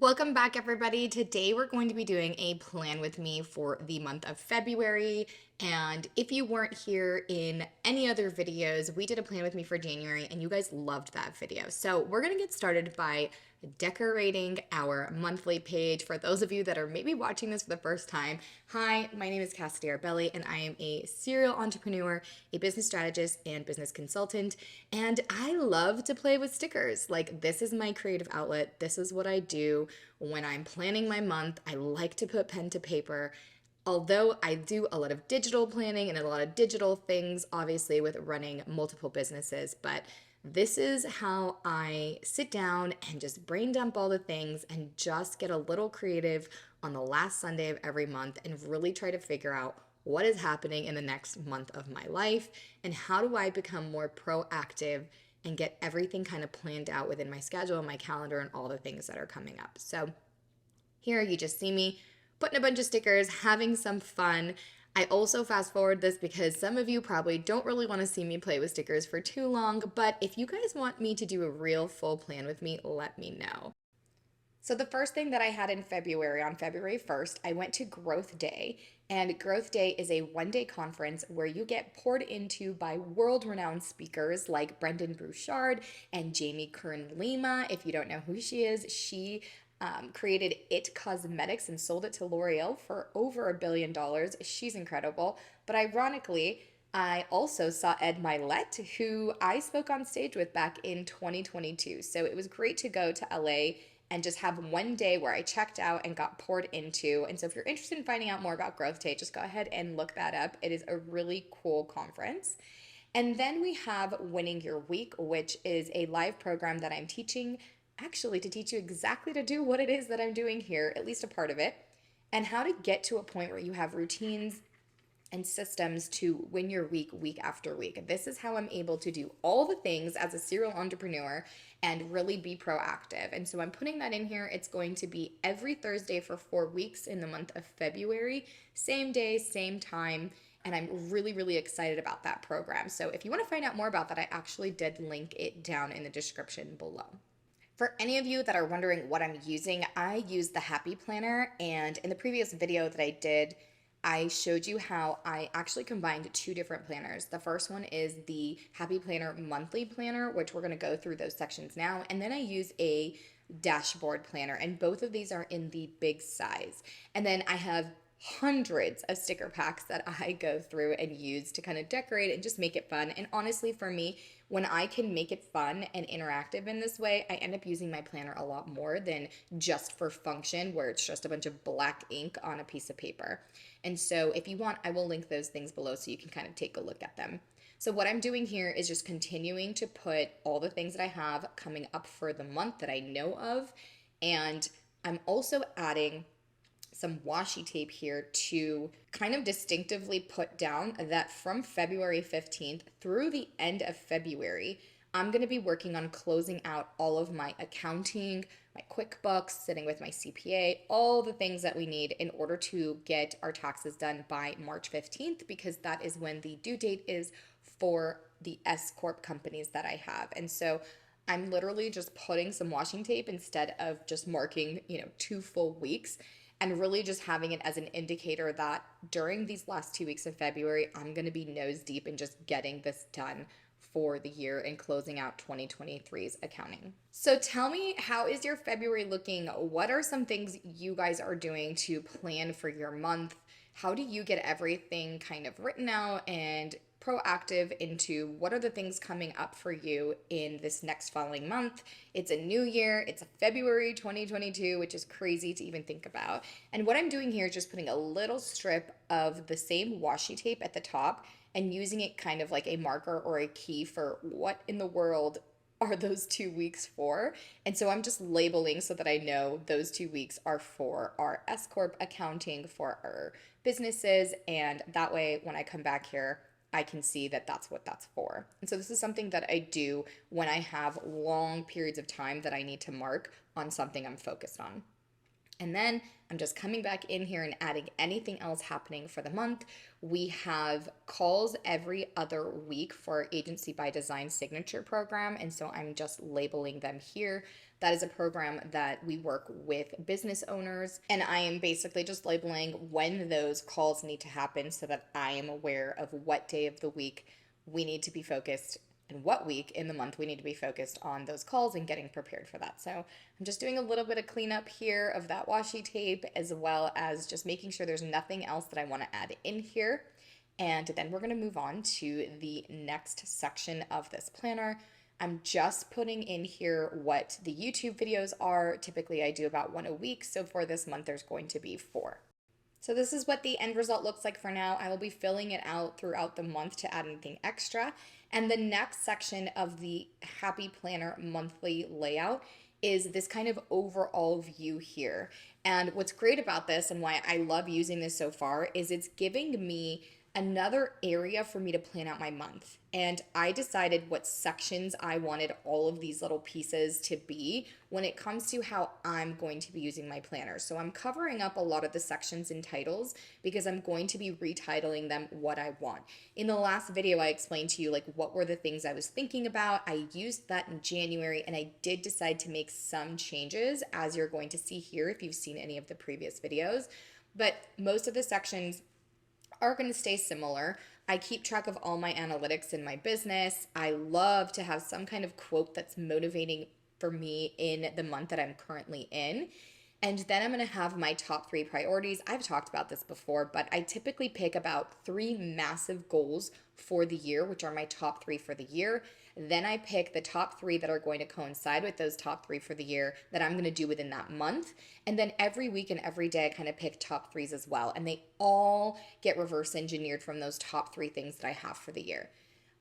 Welcome back, everybody. Today we're going to be doing a plan with me for the month of February. And if you weren't here in any other videos, we did a plan with me for January and you guys loved that video. So we're going to get started by decorating our monthly page. For those of you that are maybe watching this for the first time, hi, my name is Cassidy Arbeli and I am a serial entrepreneur, a business strategist, and business consultant. And I love to play with stickers. Like, this is my creative outlet. This is what I do when I'm planning my month. I like to put pen to paper. Although I do a lot of digital planning and a lot of digital things, obviously, with running multiple businesses, but this is how I sit down and just brain dump all the things and just get a little creative on the last Sunday of every month and really try to figure out what is happening in the next month of my life and how do I become more proactive and get everything kind of planned out within my schedule and my calendar and all the things that are coming up. So here you just see me putting a bunch of stickers, having some fun. I also fast forward this because some of you probably don't really want to see me play with stickers for too long, but if you guys want me to do a real full plan with me, let me know. So the first thing that I had in February, on February 1st, I went to Growth Day. And Growth Day is a one-day conference where you get poured into by world-renowned speakers like Brendan Burchard and Jamie Kern Lima. If you don't know who she is, she created It Cosmetics and sold it to L'Oreal for over $1 billion. She's incredible. But ironically, I also saw Ed Milet, who I spoke on stage with back in 2022. So it was great to go to LA and just have one day where I checked out and got poured into. And so if you're interested in finding out more about Growth Day, just go ahead and look that up. It is a really cool conference. And then we have Winning Your Week, which is a live program that I'm teaching, actually to teach you exactly to do what it is that I'm doing here, at least a part of it, and how to get to a point where you have routines and systems to win your week after week. This is how I'm able to do all the things as a serial entrepreneur and really be proactive. And so I'm putting that in here. It's going to be every Thursday for 4 weeks in the month of February, same day, same time. And I'm really, really excited about that program. So if you want to find out more about that, I actually did link it down in the description below. For any of you that are wondering what I'm using, I use the Happy Planner, and in the previous video that I did, I showed you how I actually combined two different planners. The first one is the Happy Planner monthly planner, which we're going to go through those sections now, and then I use a dashboard planner, and both of these are in the big size. And then I have hundreds of sticker packs that I go through and use to kind of decorate and just make it fun. And honestly, for me, when I can make it fun and interactive in this way, I end up using my planner a lot more than just for function, where it's just a bunch of black ink on a piece of paper. And so if you want, I will link those things below so you can kind of take a look at them. So what I'm doing here is just continuing to put all the things that I have coming up for the month that I know of. And I'm also adding some washi tape here to kind of distinctively put down that from February 15th through the end of February, I'm going to be working on closing out all of my accounting, my QuickBooks, sitting with my CPA, all the things that we need in order to get our taxes done by March 15th, because that is when the due date is for the S Corp companies that I have. And so I'm literally just putting some washing tape instead of just marking, 2 full weeks, and really just having it as an indicator that during these last 2 weeks of February, I'm going to be nose deep in just getting this done for the year and closing out 2023's accounting. So tell me, how is your February looking? What are some things you guys are doing to plan for your month? How do you get everything kind of written out and proactive into what are the things coming up for you in this next following month? It's a new year. It's February 2022, which is crazy to even think about. And what I'm doing here is just putting a little strip of the same washi tape at the top and using it kind of like a marker or a key for what in the world are those 2 weeks for. And so I'm just labeling so that I know those 2 weeks are for our S Corp accounting, for our businesses. And that way, when I come back here, I can see that that's what that's for. And so this is something that I do when I have long periods of time that I need to mark on something I'm focused on. And then I'm just coming back in here and adding anything else happening for the month. We have calls every other week for our Agency by Design signature program. And so I'm just labeling them here. That is a program that we work with business owners. And I am basically just labeling when those calls need to happen so that I am aware of what day of the week we need to be focused and what week in the month we need to be focused on those calls and getting prepared for that. So I'm just doing a little bit of cleanup here of that washi tape, as well as just making sure there's nothing else that I want to add in here. And then we're going to move on to the next section of this planner. I'm just putting in here what the YouTube videos are. Typically I do about one a week. So for this month, there's going to be 4. So this is what the end result looks like for now. I will be filling it out throughout the month to add anything extra. And the next section of the Happy Planner monthly layout is this kind of overall view here. And what's great about this and why I love using this so far is it's giving me another area for me to plan out my month. And I decided what sections I wanted all of these little pieces to be when it comes to how I'm going to be using my planner. So I'm covering up a lot of the sections and titles because I'm going to be retitling them what I want. In the last video, I explained to you like what were the things I was thinking about. I used that in January and I did decide to make some changes, as you're going to see here if you've seen any of the previous videos. But most of the sections are going to stay similar. I keep track of all my analytics in my business. I love to have some kind of quote that's motivating for me in the month that I'm currently in. And then I'm going to have my top 3 priorities. I've talked about this before, but I typically pick about 3 massive goals for the year, which are my top 3 for the year. Then I pick the top 3 that are going to coincide with those top 3 for the year that I'm going to do within that month. And then every week and every day, I kind of pick top 3s as well. And they all get reverse engineered from those top 3 things that I have for the year.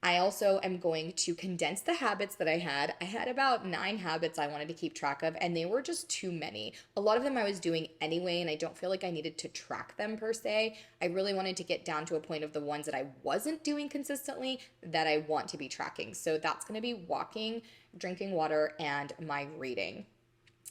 I also am going to condense the habits that I had. I had about 9 habits I wanted to keep track of, and they were just too many. A lot of them I was doing anyway, and I don't feel like I needed to track them per se. I really wanted to get down to a point of the ones that I wasn't doing consistently that I want to be tracking. So that's going to be walking, drinking water, and my reading.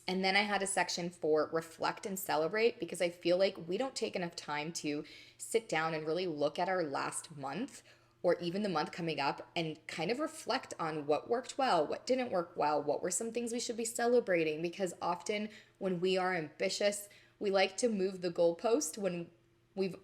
And then I had a section for reflect and celebrate because I feel like we don't take enough time to sit down and really look at our last month or even the month coming up and kind of reflect on what worked well, what didn't work well, what were some things we should be celebrating, because often when we are ambitious, we like to move the goalpost when we've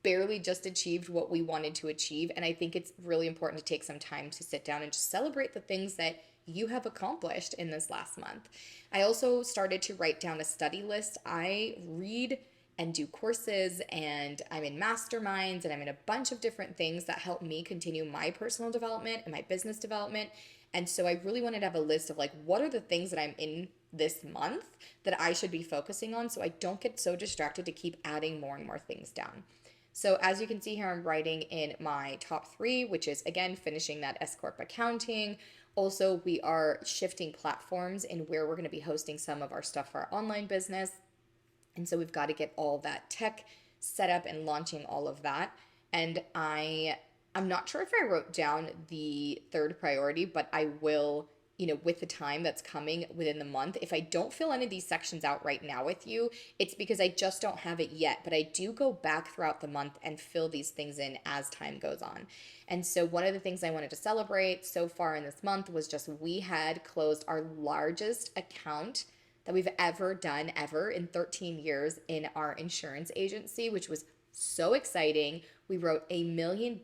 barely just achieved what we wanted to achieve. And I think it's really important to take some time to sit down and just celebrate the things that you have accomplished in this last month. I also started to write down a study list. I read and do courses, and I'm in masterminds, and I'm in a bunch of different things that help me continue my personal development and my business development. And so I really wanted to have a list of like, what are the things that I'm in this month that I should be focusing on so I don't get so distracted to keep adding more and more things down. So as you can see here, I'm writing in my top 3, which is again, finishing that S Corp accounting. Also, we are shifting platforms in where we're going to be hosting some of our stuff for our online business. And so we've got to get all that tech set up and launching all of that. And I'm not sure if I wrote down the 3rd priority, but I will, with the time that's coming within the month. If I don't fill any of these sections out right now with you, it's because I just don't have it yet. But I do go back throughout the month and fill these things in as time goes on. And so one of the things I wanted to celebrate so far in this month was just we had closed our largest account that we've ever done in 13 years in our insurance agency, which was so exciting. We wrote $1 million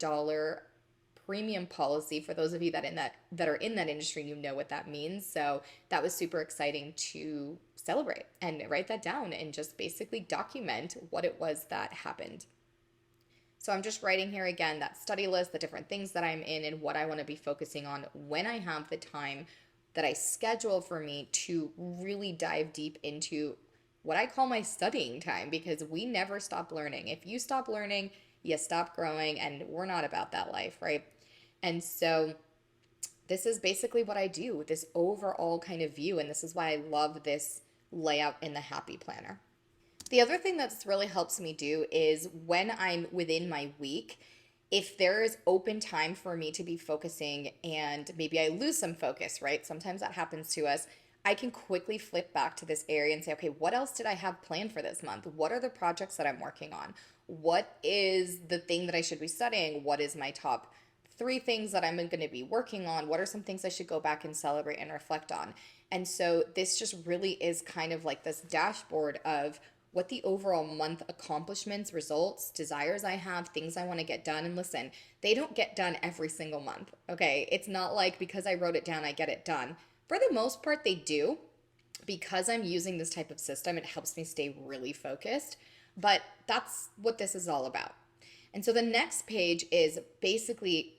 premium policy. For those of you that are in that industry, you know what that means. So that was super exciting to celebrate and write that down and just basically document what it was that happened. So I'm just writing here again that study list, the different things that I'm in and what I want to be focusing on when I have the time that I schedule for me to really dive deep into what I call my studying time, because we never stop learning. If you stop learning, you stop growing, and we're not about that life, right? And so this is basically what I do with this overall kind of view, and this is why I love this layout in the Happy Planner. The other thing that's really helps me do is when I'm within my week, if there is open time for me to be focusing and maybe I lose some focus, right? Sometimes that happens to us. I can quickly flip back to this area and say, okay, what else did I have planned for this month? What are the projects that I'm working on? What is the thing that I should be studying? What is my top three things that I'm going to be working on? What are some things I should go back and celebrate and reflect on? And so this just really is kind of like this dashboard of what the overall month accomplishments, results, desires I have, things I want to get done. And listen, they don't get done every single month. Okay. It's not like because I wrote it down, I get it done. For the most part, they do. Because I'm using this type of system, it helps me stay really focused. But that's what this is all about. And so the next page is basically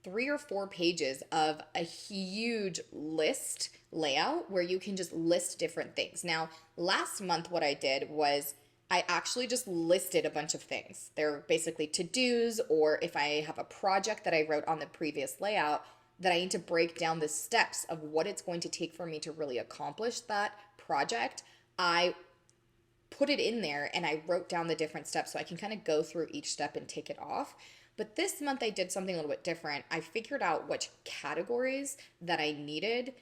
3 or 4 pages of a huge list layout where you can just list different things. Now, last month, what I did was I actually just listed a bunch of things. They're basically to-dos, or if I have a project that I wrote on the previous layout that I need to break down the steps of what it's going to take for me to really accomplish that project, I put it in there and I wrote down the different steps so I can kind of go through each step and tick it off. But this month I did something a little bit different. I figured out which categories that I needed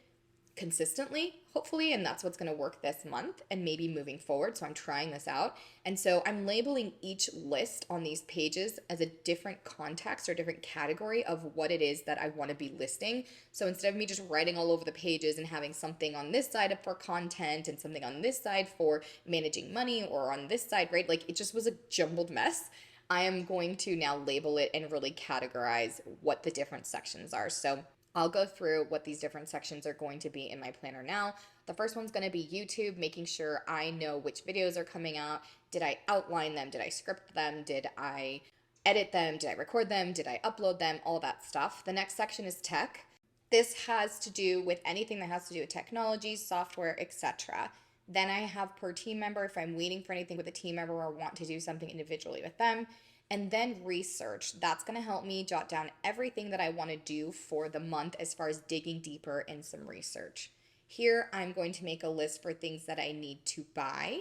consistently, hopefully, and that's what's going to work this month and maybe moving forward. So I'm trying this out. And so I'm labeling each list on these pages as a different context or different category of what it is that I want to be listing. So instead of me just writing all over the pages and having something on this side for content and something on this side for managing money, or on this side, right? Like it just was a jumbled mess. I am going to now label it and really categorize what the different sections are. So I'll go through what these different sections are going to be in my planner now. The first one's going to be YouTube, making sure I know which videos are coming out. Did I outline them? Did I script them? Did I edit them? Did I record them? Did I upload them? All that stuff. The next section is tech. This has to do with anything that has to do with technology, software, etc. Then I have per team member if I'm waiting for anything with a team member or want to do something individually with them. And then research. That's going to help me jot down everything that I want to do for the month as far as digging deeper in some research. Here, I'm going to make a list for things that I need to buy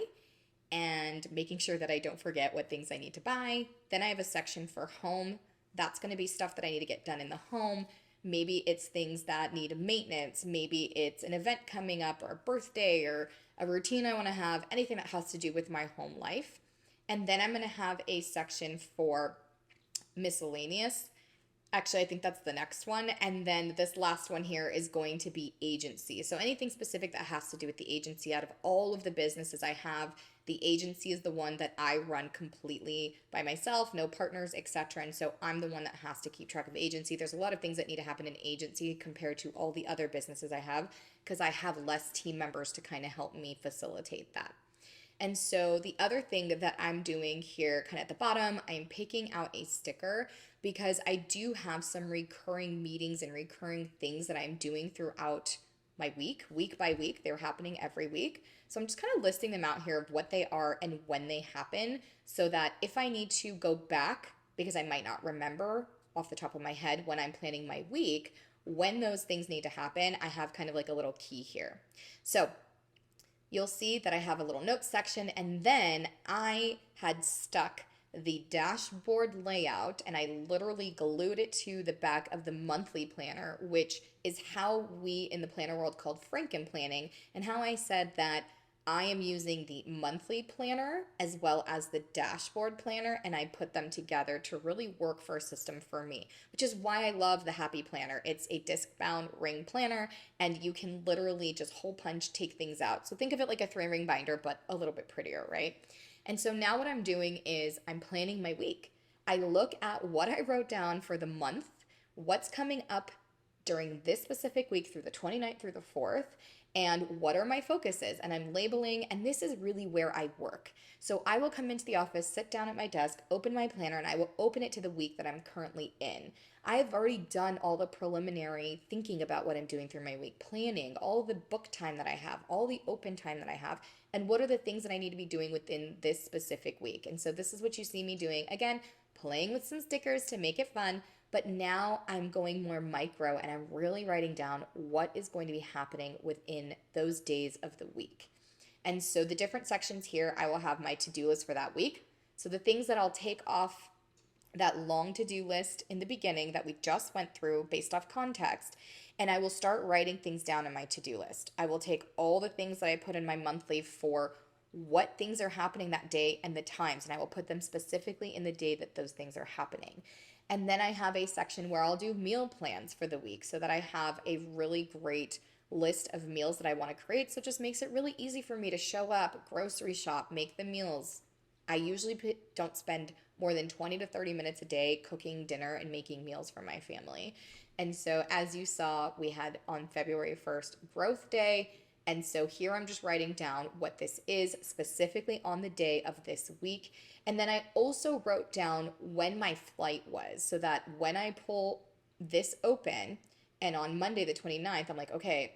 and making sure that I don't forget what things I need to buy. Then I have a section for home. That's going to be stuff that I need to get done in the home. Maybe it's things that need maintenance. Maybe it's an event coming up or a birthday or a routine I want to have, anything that has to do with my home life. And then I'm going to have a section for miscellaneous. Actually, I think that's the next one. And then this last one here is going to be agency. So anything specific that has to do with the agency. Out of all of the businesses I have, the agency is the one that I run completely by myself, no partners, etc. And so I'm the one that has to keep track of agency. There's a lot of things that need to happen in agency compared to all the other businesses I have because I have less team members to kind of help me facilitate that. And so the other thing that I'm doing here kind of at the bottom, I'm picking out a sticker because I do have some recurring meetings and recurring things that I'm doing throughout my week by week. They're happening every week. So I'm just kind of listing them out here of what they are and when they happen so that if I need to go back, because I might not remember off the top of my head when I'm planning my week, when those things need to happen, I have kind of like a little key here. So you'll see that I have a little notes section, and then I had stuck the dashboard layout and I literally glued it to the back of the monthly planner, which is how we in the planner world called Franken planning, and how I said that I am using the monthly planner as well as the dashboard planner, and I put them together to really work for a system for me, which is why I love the Happy Planner. It's a disc-bound ring planner, and you can literally just hole punch, take things out. So think of it like a 3-ring binder, but a little bit prettier, right? And so now what I'm doing is I'm planning my week. I look at what I wrote down for the month, what's coming up during this specific week through the 29th through the 4th, and what are my focuses, and I'm labeling, and this is really where I work. So I will come into the office, sit down at my desk, open my planner, and I will open it to the week that I'm currently in. I have already done all the preliminary thinking about what I'm doing through my week, planning, all the book time that I have, all the open time that I have, and what are the things that I need to be doing within this specific week. And so this is what you see me doing. Again, playing with some stickers to make it fun, but now I'm going more micro and I'm really writing down what is going to be happening within those days of the week. And so the different sections here, I will have my to-do list for that week. So the things that I'll take off that long to-do list in the beginning that we just went through based off context, and I will start writing things down in my to-do list. I will take all the things that I put in my monthly for what things are happening that day and the times, and I will put them specifically in the day that those things are happening. And then I have a section where I'll do meal plans for the week so that I have a really great list of meals that I want to create. So it just makes it really easy for me to show up, grocery shop, make the meals. I usually don't spend more than 20 to 30 minutes a day cooking dinner and making meals for my family. And so, as you saw, we had on February 1st Growth Day. And so, here I'm just writing down what this is specifically on the day of this week. And then I also wrote down when my flight was so that when I pull this open and on Monday, the 29th, I'm like, okay,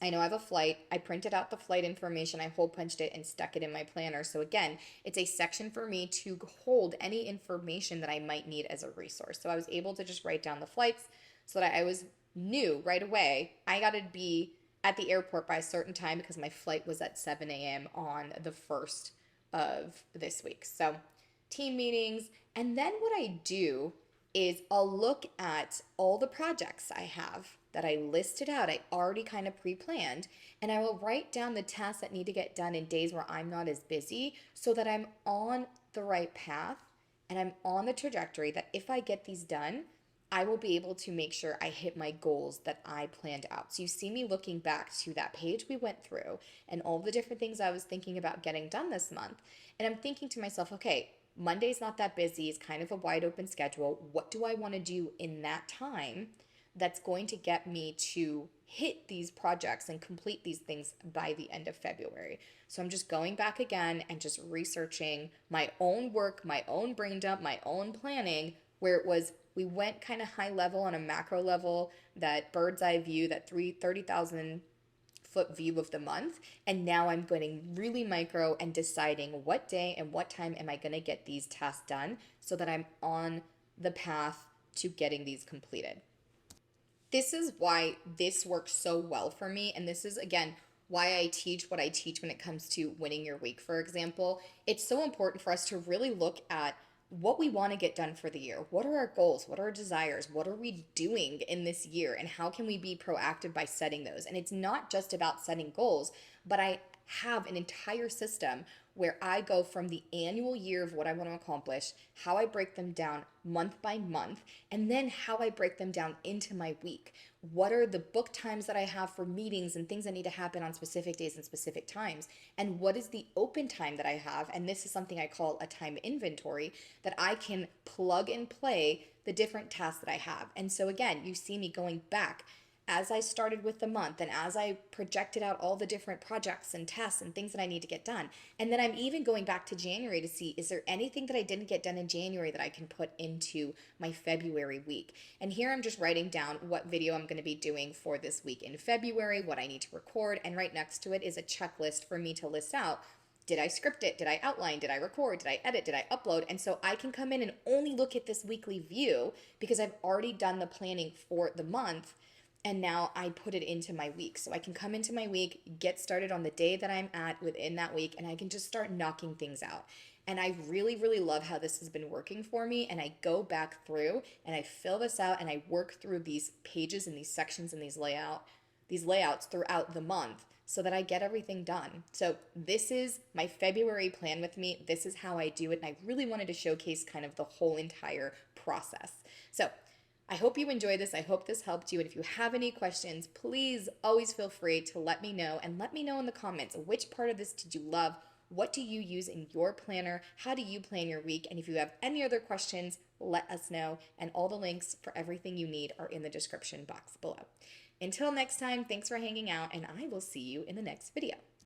I know I have a flight. I printed out the flight information, I hole punched it and stuck it in my planner. So again, it's a section for me to hold any information that I might need as a resource. So I was able to just write down the flights so that I was knew right away I got to be at the airport by a certain time because my flight was at 7 a.m. on the 1st of this week. So team meetings. And then what I do is I'll look at all the projects I have that I listed out. I already kind of pre-planned, and I will write down the tasks that need to get done in days where I'm not as busy so that I'm on the right path and I'm on the trajectory that if I get these done, I will be able to make sure I hit my goals that I planned out. So you see me looking back to that page we went through and all the different things I was thinking about getting done this month. And I'm thinking to myself, okay, Monday's not that busy. It's kind of a wide open schedule. What do I want to do in that time that's going to get me to hit these projects and complete these things by the end of February? So I'm just going back again and just researching my own work, my own brain dump, my own planning, where it was we went kind of high level on a macro level, that bird's eye view, that 30,000 foot view of the month. And now I'm going really micro and deciding what day and what time am I going to get these tasks done so that I'm on the path to getting these completed. This is why this works so well for me. And this is, again, why I teach what I teach when it comes to winning your week, for example. It's so important for us to really look at what we want to get done for the year. What are our goals? What are our desires? What are we doing in this year? And how can we be proactive by setting those? And it's not just about setting goals, but I have an entire system where I go from the annual year of what I want to accomplish, how I break them down month by month, and then how I break them down into my week. What are the book times that I have for meetings and things that need to happen on specific days and specific times? And what is the open time that I have? And this is something I call a time inventory that I can plug and play the different tasks that I have. And so again, you see me going back as I started with the month and as I projected out all the different projects and tests and things that I need to get done. And then I'm even going back to January to see, is there anything that I didn't get done in January that I can put into my February week? And here I'm just writing down what video I'm going to be doing for this week in February, what I need to record. And right next to it is a checklist for me to list out. Did I script it? Did I outline? Did I record? Did I edit? Did I upload? And so I can come in and only look at this weekly view because I've already done the planning for the month. And now I put it into my week. So I can come into my week, get started on the day that I'm at within that week, and I can just start knocking things out. And I really, really love how this has been working for me. And I go back through and I fill this out and I work through these pages and these sections and these layouts throughout the month so that I get everything done. So this is my February plan with me. This is how I do it. And I really wanted to showcase kind of the whole entire process. So I hope you enjoyed this. I hope this helped you. And if you have any questions, please always feel free to let me know, and let me know in the comments, which part of this did you love? What do you use in your planner? How do you plan your week? And if you have any other questions, let us know. And all the links for everything you need are in the description box below. Until next time, thanks for hanging out, and I will see you in the next video.